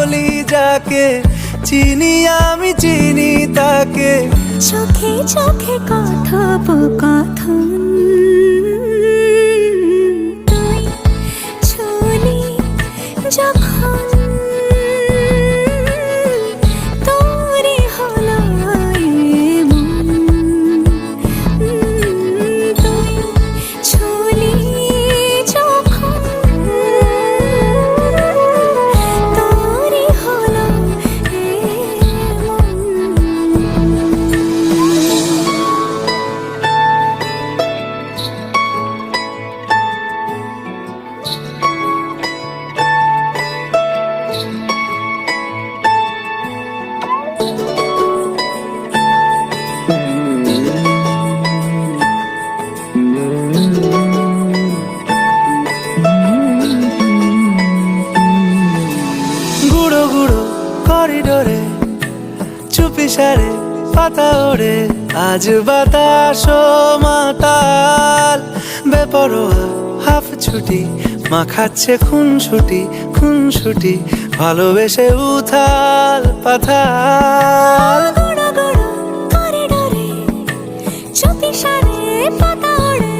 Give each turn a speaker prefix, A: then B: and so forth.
A: বলি যাকে, চিনি আমি চিনি তাকে।
B: চোখে চোখে কথোপকথন, তুই ছুলি যখন তোরে হলো এমন, তুই ছুলি যখন তোরে হলো এমন।
A: গুঁড়ো গুঁড়ো করিডোরে চুপি সারে পাতা ওড়ে, আজ বাতাস মাতাল বেপরোয়া হাফ ছুটি, মাখাচ্ছে খুনসুটি খুনসুটি, ভালোবেসে উথাল পাথাল।
B: গুঁড়ো গুঁড়ো করিডোরে চুপি সারে পাতা ওড়ে,